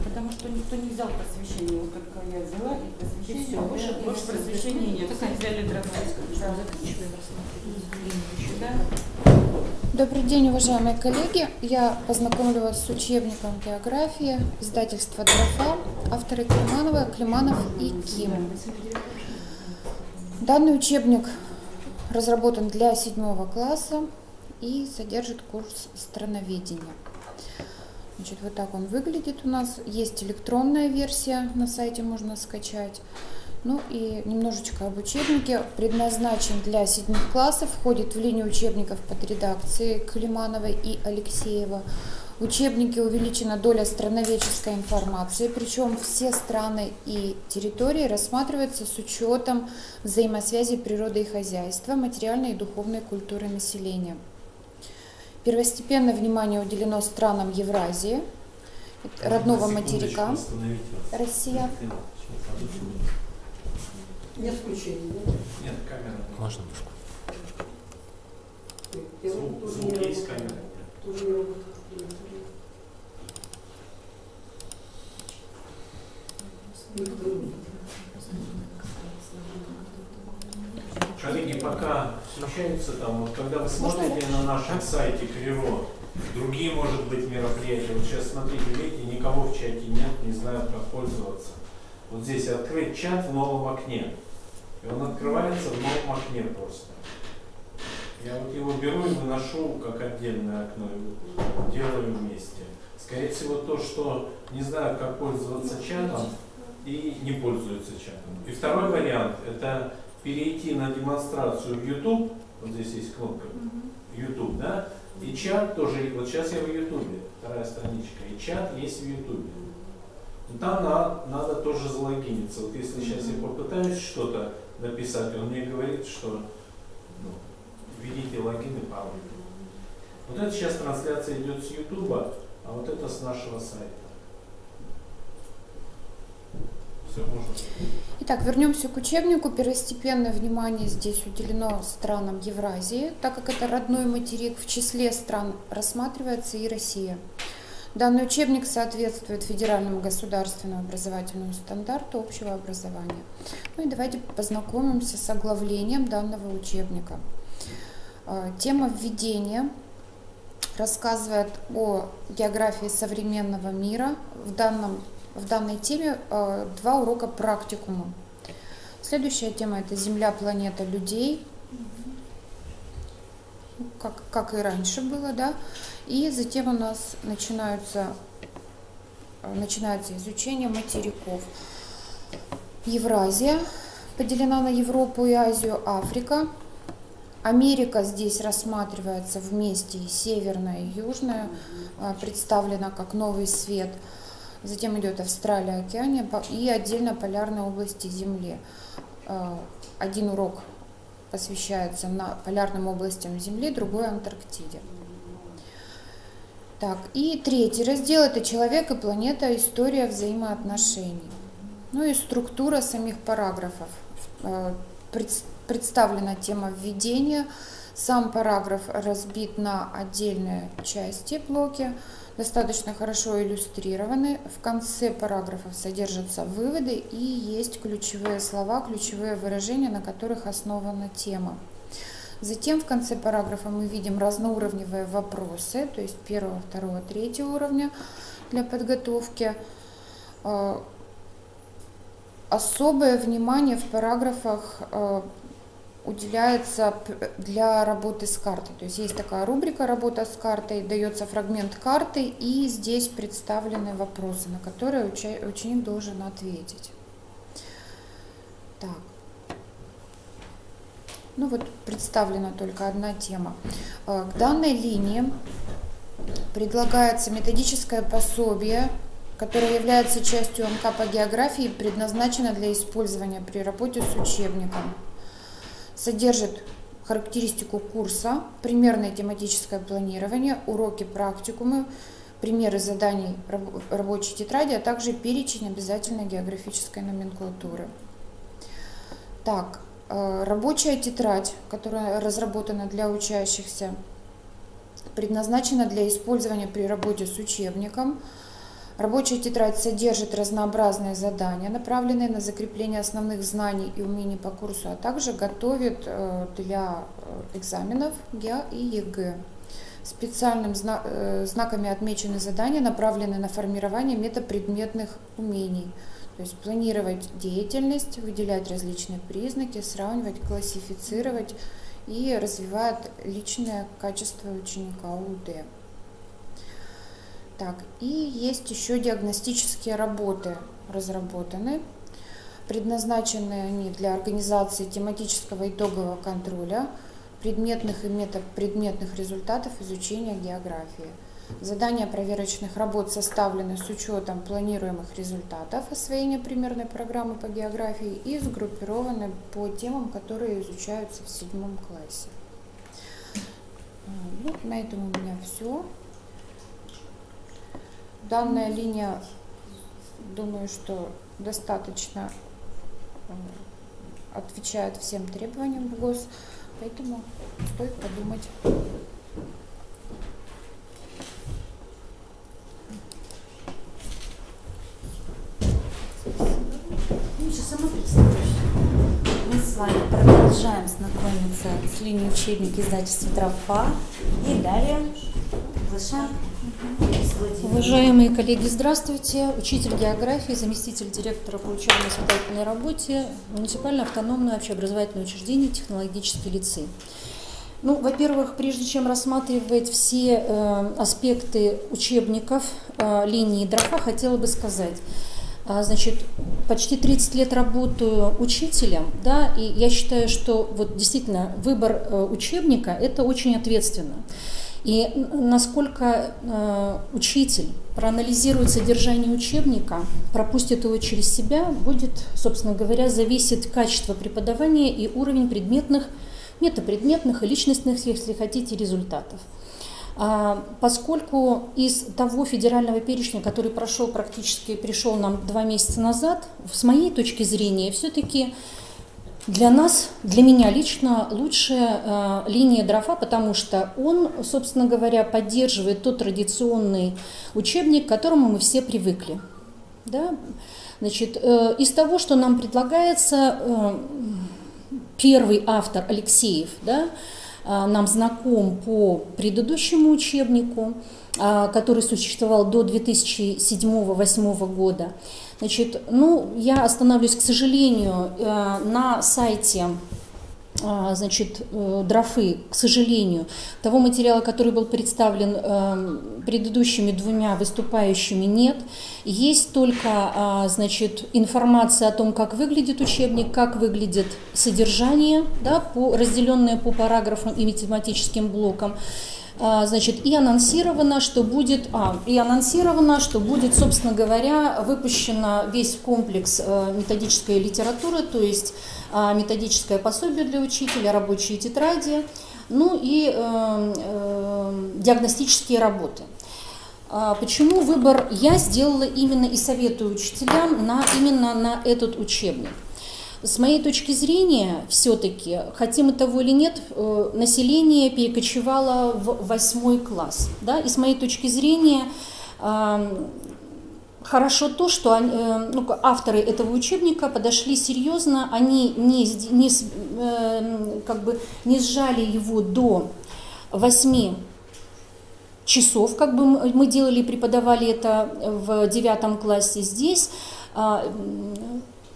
Потому что никто не взял просвещение. Вот только я взяла и просвещение. Больше просвещения нет. Все взяли Добрый день, уважаемые коллеги. Я познакомлю вас с учебником географии издательства «Дрофа», авторы Климанов и Ким. Данный учебник разработан для 7 класса и содержит курс страноведения. Значит, вот так он выглядит у нас. Есть электронная версия, на сайте можно скачать. Ну и немножечко об учебнике. Предназначен для 7 классов, входит в линию учебников под редакцией Климановой и Алексеева. В учебнике увеличена доля страноведческой информации, причем все страны и территории рассматриваются с учетом взаимосвязи природы и хозяйства, материальной и духовной культуры населения. Первостепенное внимание уделено странам Евразии, родного материка Россия. Нет включения, да? Нет, камера. Можно мышку? Звук есть, камера. Тоже не работает. Коллеги, пока включаются там, вот когда вы смотрите на нашем сайте Криро, другие, может быть, мероприятия, вот сейчас смотрите, видите, никого в чате нет, не знают, как пользоваться. Вот здесь открыть чат в новом окне. И он открывается в новом окне просто. Я вот его беру и выношу как отдельное окно, и делаю вместе. Скорее всего, то, что не знаю, как пользоваться чатом и не пользуются чатом. И второй вариант – это перейти на демонстрацию в YouTube, вот здесь есть кнопка YouTube, да, и чат тоже, вот сейчас я в YouTube, вторая страничка, и чат есть в YouTube. Там надо тоже залогиниться. Вот если сейчас я попытаюсь что-то написать, он мне говорит, что введите логин и пароль. Вот это сейчас трансляция идет с YouTube, а вот это с нашего сайта. Все, можно. Итак, вернемся к учебнику. Первостепенное внимание здесь уделено странам Евразии, так как это родной материк, в числе стран рассматривается и Россия. Данный учебник соответствует федеральному государственному образовательному стандарту общего образования. Ну и давайте познакомимся с оглавлением данного учебника. Тема введения рассказывает о географии современного мира. В данной теме 2 урока практикума. Следующая тема – это Земля, планета, людей. Как и раньше было, да. И затем у нас начинается изучение материков. Евразия поделена на Европу и Азию, Африка. Америка здесь рассматривается вместе, и северная, и южная, представлена как новый свет. Затем идет Австралия, Океания и отдельно полярные области Земли. Один урок посвящается полярным областям Земли, другой Антарктиде. Так, и 3 раздел – это человек и планета, история взаимоотношений. Ну и структура самих параграфов. Представлена тема введения. Сам параграф разбит на отдельные части, блоки. достаточно хорошо иллюстрированы. В конце параграфов содержатся выводы и есть ключевые слова, ключевые выражения, на которых основана тема. Затем в конце параграфа мы видим разноуровневые вопросы, то есть 1, 2, 3 уровня для подготовки. Особое внимание в параграфах уделяется для работы с картой. То есть есть такая рубрика «Работа с картой», дается фрагмент карты, и здесь представлены вопросы, на которые ученик должен ответить. Так. Ну вот представлена только одна тема. К данной линии предлагается методическое пособие, которое является частью МК по географии, предназначено для использования при работе с учебником. Содержит характеристику курса, примерное тематическое планирование, уроки, практикумы, примеры заданий рабочей тетради, а также перечень обязательной географической номенклатуры. Так, рабочая тетрадь, которая разработана для учащихся, предназначена для использования при работе с учебником. Рабочая тетрадь содержит разнообразные задания, направленные на закрепление основных знаний и умений по курсу, а также готовит для экзаменов ГИА и ЕГЭ. Специальными знаками отмечены задания, направленные на формирование метапредметных умений, то есть планировать деятельность, выделять различные признаки, сравнивать, классифицировать и развивать личное качество ученика УД. Так, и есть еще диагностические работы разработаны. Предназначены они для организации тематического итогового контроля предметных и метапредметных результатов изучения географии. Задания проверочных работ составлены с учетом планируемых результатов освоения примерной программы по географии и сгруппированы по темам, которые изучаются в 7 классе. Ну, на этом у меня все. Данная линия, думаю, что достаточно отвечает всем требованиям ГОС, поэтому стоит подумать. Сейчас сама представлюсь. Мы с вами продолжаем знакомиться с линией учебника издательства «Трафа». И далее приглашаем. Уважаемые коллеги, здравствуйте. Учитель географии, заместитель директора по учебно-воспитательной работе, муниципальное автономное общеобразовательное учреждение, технологический лицей. Ну, во-первых, прежде чем рассматривать все аспекты учебников линии ДРАФа, хотела бы сказать, значит, почти 30 лет работаю учителем, да, и я считаю, что вот действительно выбор учебника – это очень ответственно. И насколько учитель проанализирует содержание учебника, пропустит его через себя, будет, собственно говоря, зависит качество преподавания и уровень предметных, метапредметных и личностных, если хотите, результатов. Поскольку из того федерального перечня, который пришел нам 2 месяца назад, с моей точки зрения, все-таки для нас, для меня лично, лучшая линия ДРАФа, потому что он, собственно говоря, поддерживает тот традиционный учебник, к которому мы все привыкли. Да? Значит, из того, что нам предлагается, первый автор Алексеев, да, нам знаком по предыдущему учебнику, который существовал до 2007-2008 года. Значит, ну, я остановлюсь, к сожалению, на сайте, значит, ДРАФы, к сожалению, того материала, который был представлен предыдущими 2 выступающими, нет. Есть только, значит, информация о том, как выглядит учебник, как выглядит содержание, да, разделенное по параграфам и математическим блокам. Значит, и анонсировано, что будет, собственно говоря, выпущено весь комплекс методической литературы, то есть методическое пособие для учителя, рабочие тетради, ну и диагностические работы. Почему выбор я сделала именно и советую учителям именно на этот учебник? С моей точки зрения, все-таки, хотим мы того или нет, население перекочевало в 8 класс. Да? И с моей точки зрения, хорошо то, что авторы этого учебника подошли серьезно, они не сжали его до 8 часов, как бы мы делали и преподавали это в 9 классе. Здесь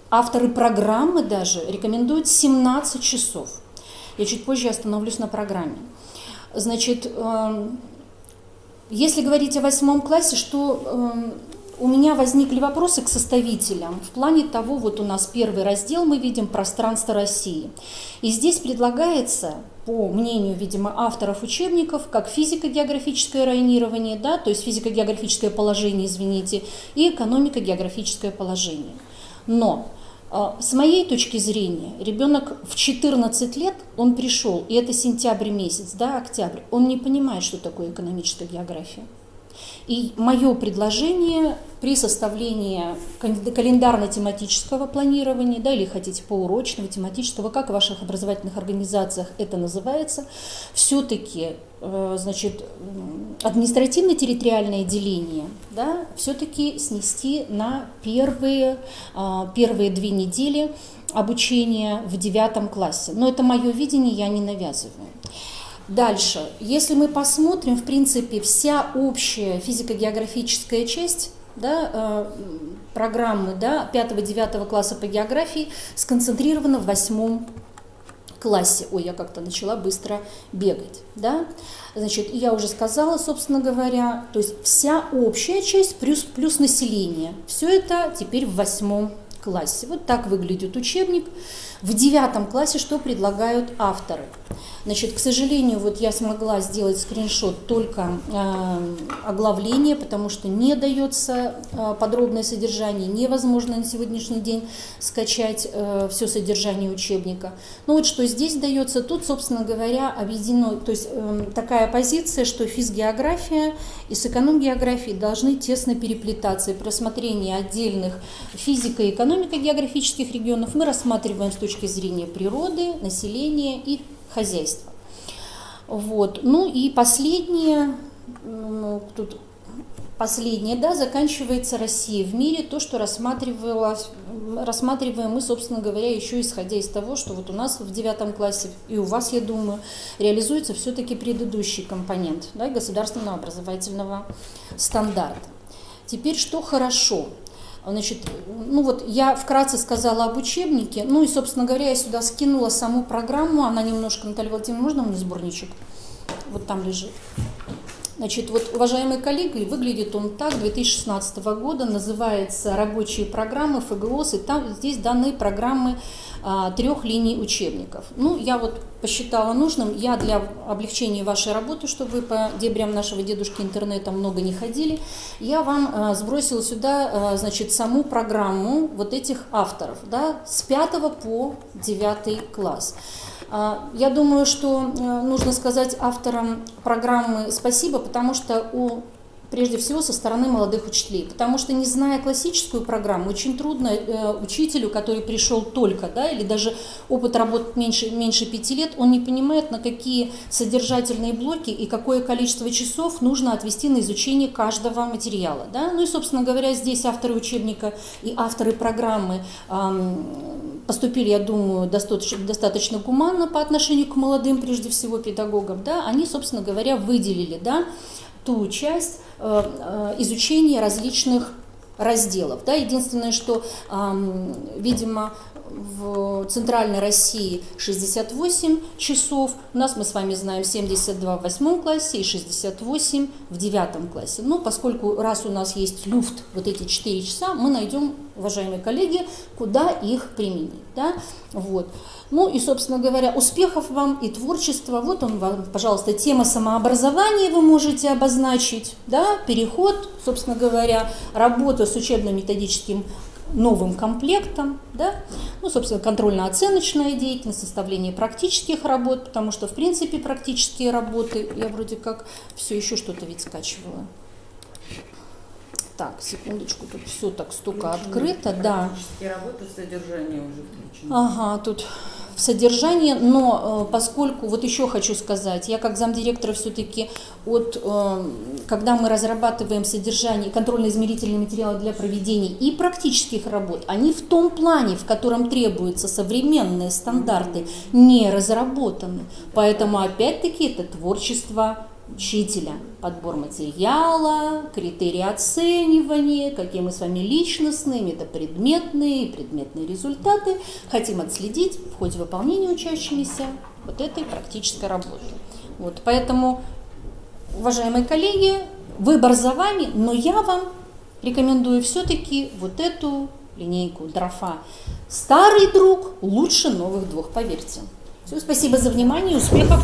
авторы программы даже рекомендуют 17 часов. Я чуть позже остановлюсь на программе. Значит, если говорить о 8 классе, что у меня возникли вопросы к составителям в плане того, вот у нас первый раздел, мы видим «Пространство России». И здесь предлагается, по мнению, видимо, авторов учебников, как физико-географическое районирование, да, то есть физико-географическое положение, извините, и экономико-географическое положение. Но с моей точки зрения, ребенок в 14 лет, он пришел, и это сентябрь месяц, да, октябрь, он не понимает, что такое экономическая география. И мое предложение при составлении календарно-тематического планирования, да, или хотите поурочного, тематического, как в ваших образовательных организациях это называется, все-таки, значит, административно-территориальное деление, да, все-таки снести на первые 2 недели обучения в 9 классе. Но это мое видение, я не навязываю. Дальше, если мы посмотрим, в принципе, вся общая физико-географическая часть, да, программы, да, 5-9 класса по географии сконцентрирована в 8 классе. Ой, я как-то начала быстро бегать. Да? Значит, я уже сказала, собственно говоря, то есть вся общая часть плюс население. Все это теперь в 8 классе. Вот так выглядит учебник. В 9 классе что предлагают авторы? Значит, к сожалению, вот я смогла сделать скриншот только оглавления, потому что не дается подробное содержание, невозможно на сегодняшний день скачать все содержание учебника. Но вот что здесь дается, тут, собственно говоря, объединено, то есть такая позиция, что физгеография и с эконом-географией должны тесно переплетаться. И при рассмотрении отдельных физико- и экономико-географических регионов мы рассматриваем с точки зрения природы, населения и хозяйства. Вот. Ну и последнее, да, заканчивается Россия в мире, то, что рассматриваем мы, собственно говоря, еще исходя из того, что вот у нас в 9 классе и у вас, я думаю, реализуется все-таки предыдущий компонент, да, государственного образовательного стандарта. Теперь что хорошо? Значит, ну вот я вкратце сказала об учебнике, ну и, собственно говоря, я сюда скинула саму программу, она немножко, Наталья Владимировна, можно мне сборничек? Вот там лежит. Значит, вот, уважаемые коллеги, выглядит он так, 2016 года, называется «Рабочие программы ФГОС», и там здесь даны программы 3 линий учебников. Ну, я вот посчитала нужным, я для облегчения вашей работы, чтобы вы по дебрям нашего дедушки интернета много не ходили, я вам сбросила сюда, значит, саму программу вот этих авторов, да, с 5 по 9 класс. Я думаю, что нужно сказать авторам программы спасибо, потому что прежде всего со стороны молодых учителей, потому что, не зная классическую программу, очень трудно учителю, который пришел только, да, или даже опыт работы меньше 5 лет, он не понимает, на какие содержательные блоки и какое количество часов нужно отвести на изучение каждого материала. Да? Ну и, собственно говоря, здесь авторы учебника и авторы программы поступили, я думаю, достаточно гуманно по отношению к молодым, прежде всего, педагогам. Да? Они, собственно говоря, выделили, да, ту часть изучения различных разделов. Да? Единственное, что, видимо, в Центральной России 68 часов, у нас, мы с вами знаем, 72 в 8 классе и 68 в 9 классе. Но поскольку раз у нас есть люфт, вот эти 4 часа, мы найдем, уважаемые коллеги, куда их применить. Да? Вот. Ну и, собственно говоря, успехов вам и творчества. Вот он вам, пожалуйста, тема самообразования вы можете обозначить. Да? Переход, собственно говоря, работа с учебно-методическим новым комплектом, да? Ну, собственно, контрольно-оценочная деятельность, составление практических работ, потому что, в принципе, практические работы, я вроде как все еще что-то ведь скачивала. Так, секундочку, тут все так столько открыто, да. Практические работы, содержание уже включено. Ага, тут в содержании, но поскольку, вот еще хочу сказать, я как замдиректора все-таки когда мы разрабатываем содержание, контрольно-измерительные материалы для проведения и практических работ, они в том плане, в котором требуются современные стандарты, не разработаны. Поэтому опять-таки это творчество учителя, подбор материала, критерии оценивания, какие мы с вами личностные, метапредметные и предметные результаты хотим отследить в ходе выполнения учащимися вот этой практической работы. Вот, поэтому, уважаемые коллеги, выбор за вами, но я вам рекомендую все-таки вот эту линейку Дрофа. Старый друг лучше новых двух, поверьте. Все, спасибо за внимание, успехов!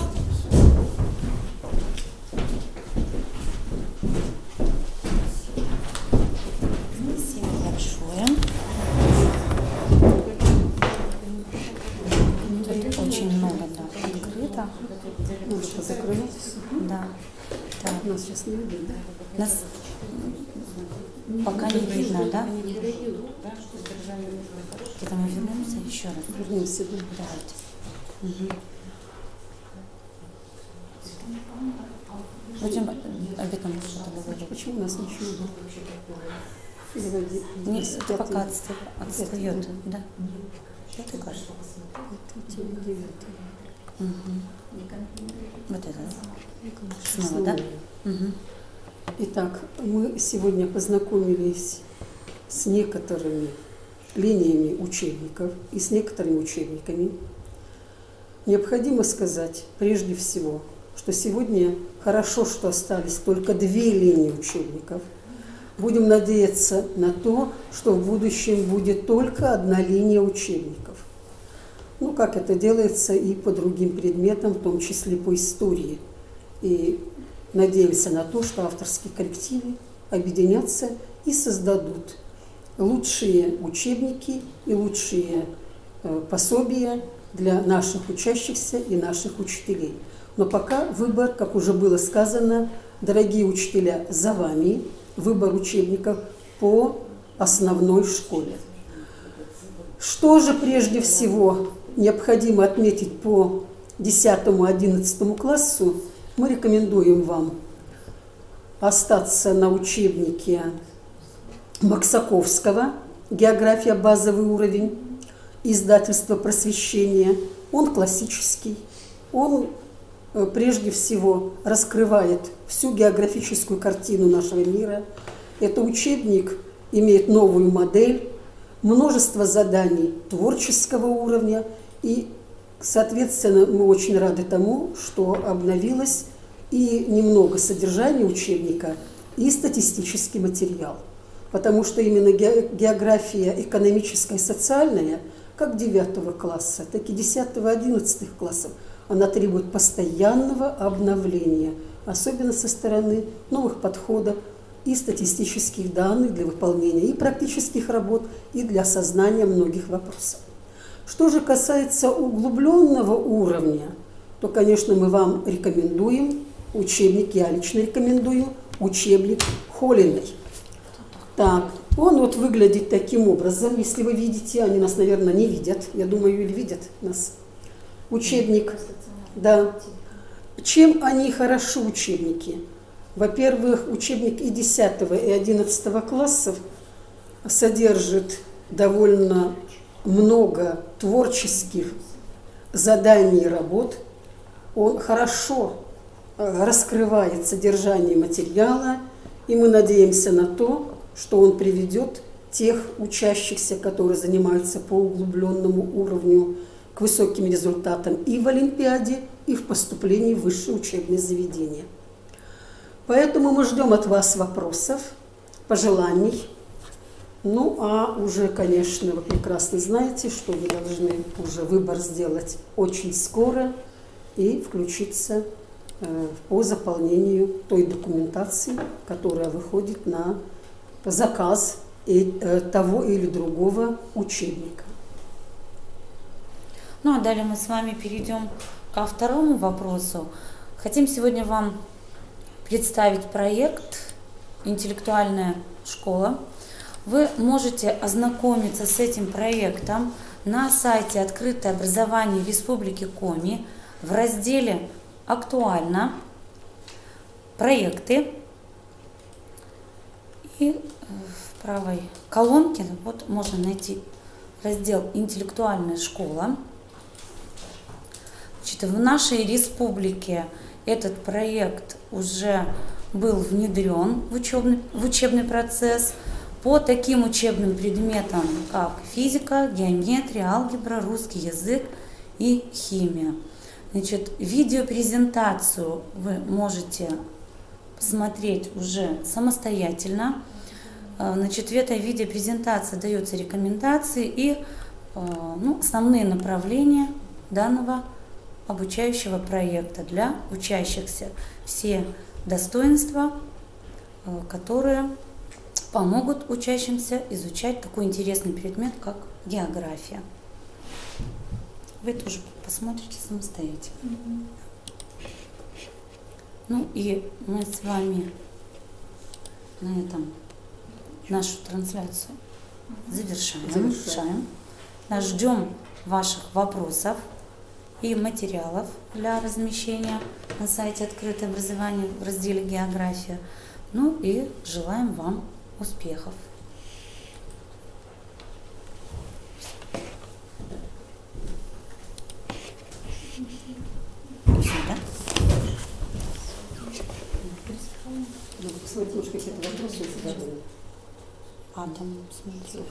Очень много, да, открыто. Надо позакрывать. Да. Так. Нас сейчас не видно, да? Нас пока не видно, да? Где-то мы вернемся еще раз. Вернемся, да. Давайте. Будем об этом что-то говорить. Почему у нас ничего не Нет, это пока отстает. Да. Пятый класс. Вот это. Снова, да? Итак, мы сегодня познакомились с некоторыми линиями учебников и с некоторыми учебниками. Необходимо сказать прежде всего, что сегодня хорошо, что остались только 2 линии учебников. Будем надеяться на то, что в будущем будет только 1 линия учебников. Ну, как это делается и по другим предметам, в том числе по истории. И надеемся на то, что авторские коллективы объединятся и создадут лучшие учебники и лучшие пособия для наших учащихся и наших учителей. Но пока выбор, как уже было сказано, дорогие учителя, за вами. Выбор учебников по основной школе. Что же прежде всего необходимо отметить по 10-11 классу? Мы рекомендуем вам остаться на учебнике Максаковского «География. Базовый уровень», издательство «Просвещение». Он классический, он прежде всего раскрывает всю географическую картину нашего мира. Это учебник имеет новую модель, множество заданий творческого уровня, и, соответственно, мы очень рады тому, что обновилось и немного содержания учебника, и статистический материал. Потому что именно география экономическая и социальная, как 9 класса, так и 10-11 классов, она требует постоянного обновления, особенно со стороны новых подходов и статистических данных для выполнения и практических работ, и для осознания многих вопросов. Что же касается углубленного уровня, то, конечно, мы вам рекомендуем учебник, я лично рекомендую учебник Холиной. Так, он вот выглядит таким образом, если вы видите, они нас, наверное, не видят, я думаю, или видят нас. Учебник, да. Чем они хороши, учебники? Во-первых, учебник и 10 и 11 классов содержит довольно много творческих заданий и работ. Он хорошо раскрывает содержание материала, и мы надеемся на то, что он приведет тех учащихся, которые занимаются по углубленному уровню, к высоким результатам и в Олимпиаде, и в поступлении в высшее учебное заведение. Поэтому мы ждем от вас вопросов, пожеланий. Ну, а уже, конечно, вы прекрасно знаете, что вы должны уже выбор сделать очень скоро и включиться по заполнению той документации, которая выходит на заказ того или другого учебника. Ну, а далее мы с вами перейдем ко второму вопросу. Хотим сегодня вам представить проект интеллектуальная школа. Вы можете ознакомиться с этим проектом на сайте «Открытое образование Республики Коми» в разделе «Актуально», «Проекты». И в правой колонке вот можно найти раздел «Интеллектуальная школа». Значит, в нашей республике этот проект уже был внедрен в учебный процесс по таким учебным предметам, как физика, геометрия, алгебра, русский язык и химия. Значит, видеопрезентацию вы можете посмотреть уже самостоятельно. Значит, в этой видеопрезентации даются рекомендации и основные направления данного обучающего проекта для учащихся. Все достоинства, которые помогут учащимся изучать такой интересный предмет, как география. Вы тоже посмотрите самостоятельно. Ну и мы с вами на этом нашу трансляцию завершаем. Нас ждем ваших вопросов и материалов для размещения на сайте «Открытое образование» в разделе «География». Ну и желаем вам успехов. Все, да? Посмотрите, может, какие-то вопросы задали. Адам, смотрите,